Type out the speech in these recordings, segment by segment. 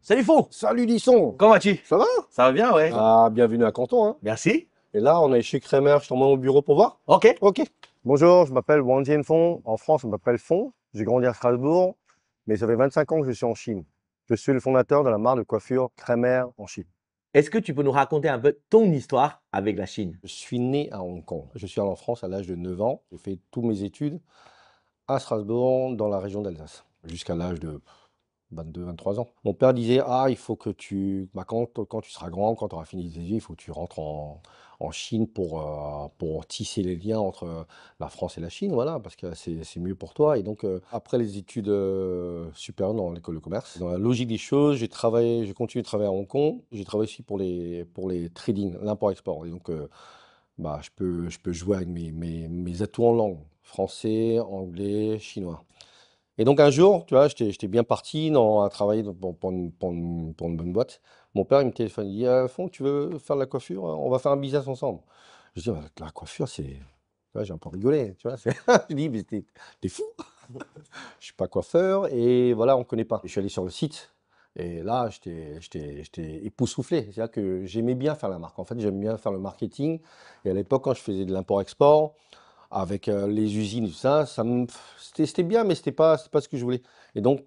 Salut Fon, Salut Lisson, comment vas-tu? ça va? Ça va bien, ouais. Ah, bienvenue à Canton, hein. Merci. Et là, on est chez Kremer, je t'emmène au bureau pour voir? Ok. Ok. Bonjour, je m'appelle Wang Jianfeng. En France, on m'appelle Fong. J'ai grandi à Strasbourg, mais ça fait 25 ans que je suis en Chine. Je suis le fondateur de la marque de coiffure Kremer en Chine. Est-ce que tu peux nous raconter un peu ton histoire avec la Chine? Je suis né à Hong Kong. Je suis allé en France à l'âge de 9 ans. J'ai fait toutes mes études à Strasbourg, dans la région d'Alsace, jusqu'à l'âge de 22, 23 ans. Mon père disait, ah, il faut que quand tu seras grand, quand tu auras fini tes études, il faut que tu rentres en Chine pour tisser les liens entre la France et la Chine, voilà, parce que c'est mieux pour toi. Et donc, après les études supérieures dans l'école de commerce, dans la logique des choses, j'ai continué de travailler à Hong Kong. J'ai travaillé aussi pour les trading, l'import-export. Et donc, je peux jouer avec mes atouts en langue, français, anglais, chinois. Et donc un jour, tu vois, j'étais bien parti à travailler pour une bonne boîte. Mon père, il me téléphone, il dit, Fond, tu veux faire de la coiffure? On va faire un business ensemble. Je dis, la coiffure, c'est... Tu vois, j'ai un peu rigolé, tu vois. Je dis, mais t'es fou? Je suis pas coiffeur et voilà, on connaît pas. Je suis allé sur le site et là, j'étais époustouflé. C'est-à-dire que j'aimais bien faire la marque. En fait, j'aime bien faire le marketing. Et à l'époque, quand je faisais de l'import-export, avec les usines et tout ça, c'était bien, mais c'était pas ce que je voulais. Et donc,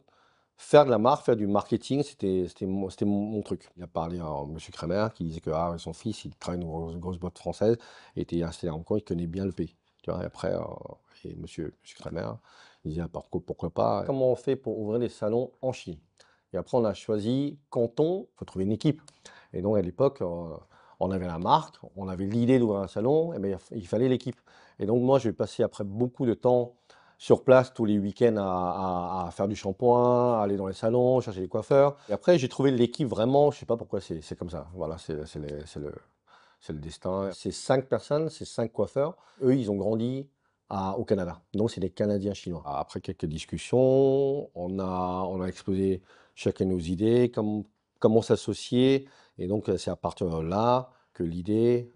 faire de la marque, faire du marketing, c'était mon truc. Il a parlé à Monsieur Kremer qui disait que son fils, il travaille dans une grosse boîte française, et était installé à Hong Kong, il connaît bien le pays. Tu vois, et après, et Monsieur Kremer, il disait pourquoi pas. Comment on fait pour ouvrir des salons en Chine? Et après, on a choisi Canton, il faut trouver une équipe. Et donc, à l'époque, on avait la marque, on avait l'idée d'ouvrir un salon, et bien, il fallait l'équipe. Et donc, moi, je vais passer après beaucoup de temps sur place tous les week-ends à faire du shampoing, à aller dans les salons, chercher les coiffeurs. Et après, j'ai trouvé l'équipe vraiment, je sais pas pourquoi c'est comme ça. Voilà, c'est le destin. C'est 5 personnes, c'est 5 coiffeurs. Eux, ils ont grandi au Canada. Donc, c'est des Canadiens chinois. Après quelques discussions, on a exposé chacun nos idées, comment s'associer. Et donc, c'est à partir de là que l'idée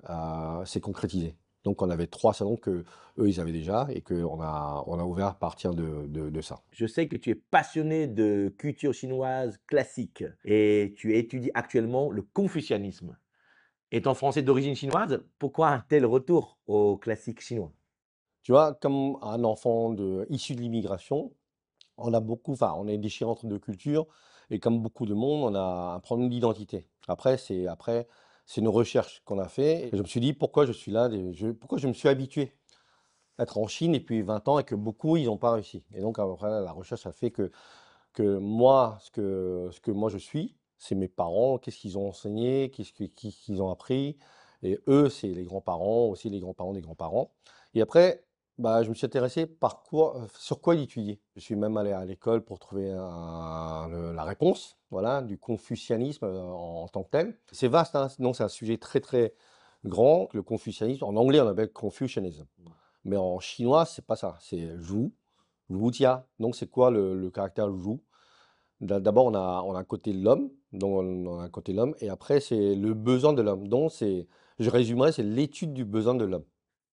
s'est concrétisée. Donc, on avait 3 salons que eux, ils avaient déjà et qu'on a ouvert à partir de ça. Je sais que tu es passionné de culture chinoise classique et tu étudies actuellement le confucianisme. Étant français d'origine chinoise, pourquoi un tel retour au classique chinois? Tu vois, comme un enfant issu de l'immigration, enfin, on est déchiré entre deux cultures et comme beaucoup de monde, on a un problème d'identité. Après, c'est nos recherches qu'on a fait. Et je me suis dit pourquoi je suis là, pourquoi je me suis habitué à être en Chine depuis 20 ans et que beaucoup, ils n'ont pas réussi. Et donc, après, la recherche a fait que moi, ce que moi je suis, c'est mes parents, qu'est-ce qu'ils ont enseigné, qu'est-ce qu'ils ont appris. Et eux, c'est les grands-parents, aussi les grands-parents des grands-parents. Et après, je me suis intéressé sur quoi étudier. Je suis même allé à l'école pour trouver la réponse, voilà, du confucianisme en tant que tel. C'est vaste, hein, sinon c'est un sujet très très grand. Le confucianisme, en anglais, on appelle Confucianism. Mais en chinois, c'est pas ça, c'est Wutia. Donc, c'est quoi le caractère Wu? D'abord, on a un côté l'homme, donc on a un côté l'homme, et après, c'est le besoin de l'homme. Donc, je résumerai, c'est l'étude du besoin de l'homme.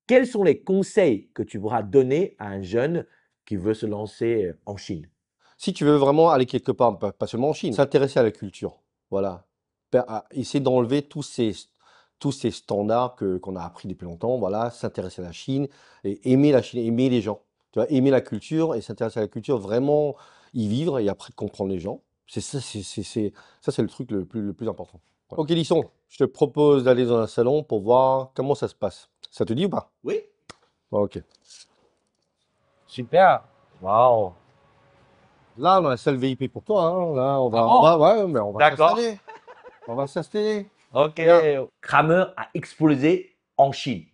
Quels sont les conseils que tu pourras donner à un jeune qui veut se lancer en Chine? Si tu veux vraiment aller quelque part, pas seulement en Chine, s'intéresser à la culture, voilà. Essayer d'enlever tous ces standards qu'on a appris depuis longtemps, voilà, s'intéresser à la Chine et aimer la Chine, aimer les gens. Tu vois, aimer la culture et s'intéresser à la culture, vraiment y vivre et après comprendre les gens. C'est ça, ça, c'est le truc le plus important. Voilà. Ok, Lisson, je te propose d'aller dans un salon pour voir comment ça se passe. Ça te dit ou pas? Oui, Ok. super. Waouh. Là, on a la salle VIP pour toi, hein. Là, Ah bon? ouais, mais on va D'accord. s'installer. On va s'installer. Ok. Viens. Kramer a explosé en Chine.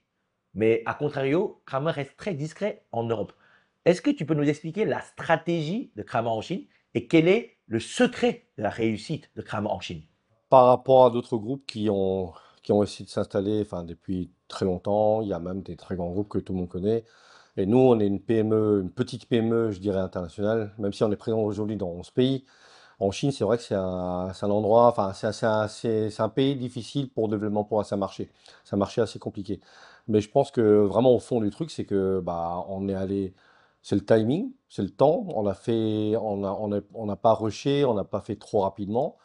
Mais à contrario, Kramer reste très discret en Europe. Est-ce que tu peux nous expliquer la stratégie de Kramer en Chine et quel est le secret de la réussite de Kramer en Chine? Par rapport à d'autres groupes qui ont essayé de s'installer, enfin, depuis très longtemps, il y a même des très grands groupes que tout le monde connaît. Et nous, on est une PME, une petite PME, je dirais internationale, même si on est présent aujourd'hui dans 11 pays. En Chine, c'est vrai que c'est un endroit, enfin, c'est un pays difficile pour le développement, c'est un marché. C'est un marché assez compliqué. Mais je pense que vraiment au fond du truc, c'est que on est allé, c'est le timing, c'est le temps. On n'a pas rushé, on n'a pas fait trop rapidement.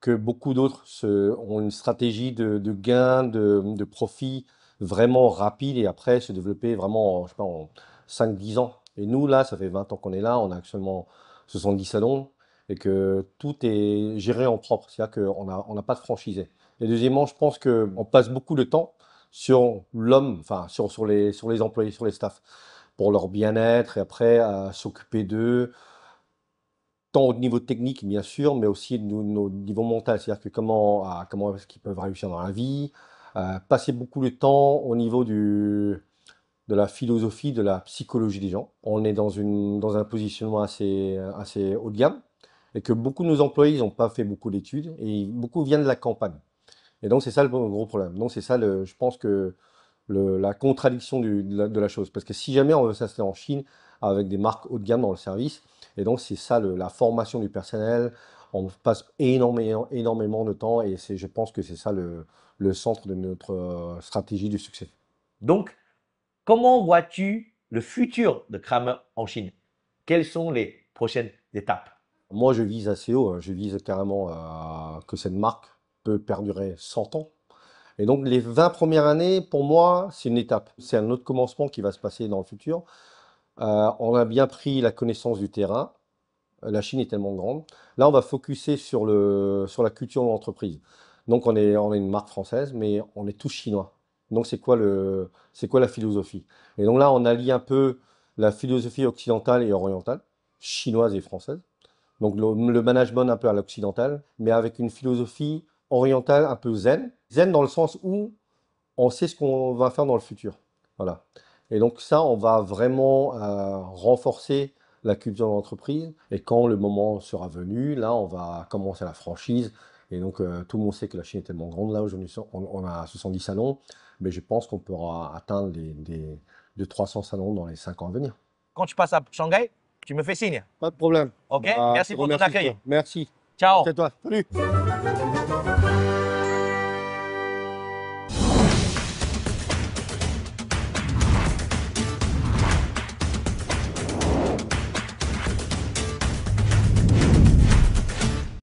que beaucoup d'autres ont une stratégie de gain, de profit vraiment rapide et après se développer vraiment, je sais pas, en 5-10 ans. Et nous, là, ça fait 20 ans qu'on est là, on a actuellement 70 salons et que tout est géré en propre, c'est-à-dire on n'a pas de franchisé. Et deuxièmement, je pense qu'on passe beaucoup de temps sur l'homme, enfin sur les employés, sur les staffs, pour leur bien-être et après à s'occuper d'eux, tant au niveau technique, bien sûr, mais aussi au niveau mental, c'est-à-dire que comment est-ce qu'ils peuvent réussir dans la vie, passer beaucoup de temps au niveau de la philosophie, de la psychologie des gens. On est dans un positionnement assez haut de gamme et que beaucoup de nos employés n'ont pas fait beaucoup d'études et beaucoup viennent de la campagne. Et donc, c'est ça le gros problème. Donc, c'est ça, je pense que la contradiction de la chose. Parce que si jamais on veut s'installer en Chine avec des marques haut de gamme dans le service, et donc c'est ça la formation du personnel, on passe énormément de temps et je pense que c'est ça le centre de notre stratégie du succès. Donc, comment vois-tu le futur de Kramer en Chine? Quelles sont les prochaines étapes? Moi, je vise assez haut, hein. Je vise carrément que cette marque peut perdurer 100 ans. Et donc, les 20 premières années, pour moi, c'est une étape. C'est un autre commencement qui va se passer dans le futur. On a bien pris la connaissance du terrain. La Chine est tellement grande. Là, on va focuser sur la culture de l'entreprise. Donc, on est une marque française, mais on est tous chinois. Donc, c'est quoi la philosophie? Et donc là, on allie un peu la philosophie occidentale et orientale, chinoise et française. Donc, le management un peu à l'occidental, mais avec une philosophie orientale un peu zen. Zen dans le sens où on sait ce qu'on va faire dans le futur. Voilà. Et donc ça, on va vraiment renforcer la culture de l'entreprise. Et quand le moment sera venu, là, on va commencer la franchise. Et donc, tout le monde sait que la Chine est tellement grande. Là, aujourd'hui, on a 70 salons. Mais je pense qu'on pourra atteindre de 300 salons dans les 5 ans à venir. Quand tu passes à Shanghai, tu me fais signe. Pas de problème. Ok? Bah, Merci je te pour ton remercie, accueil. toi. Merci. Ciao. C'est à toi. Salut.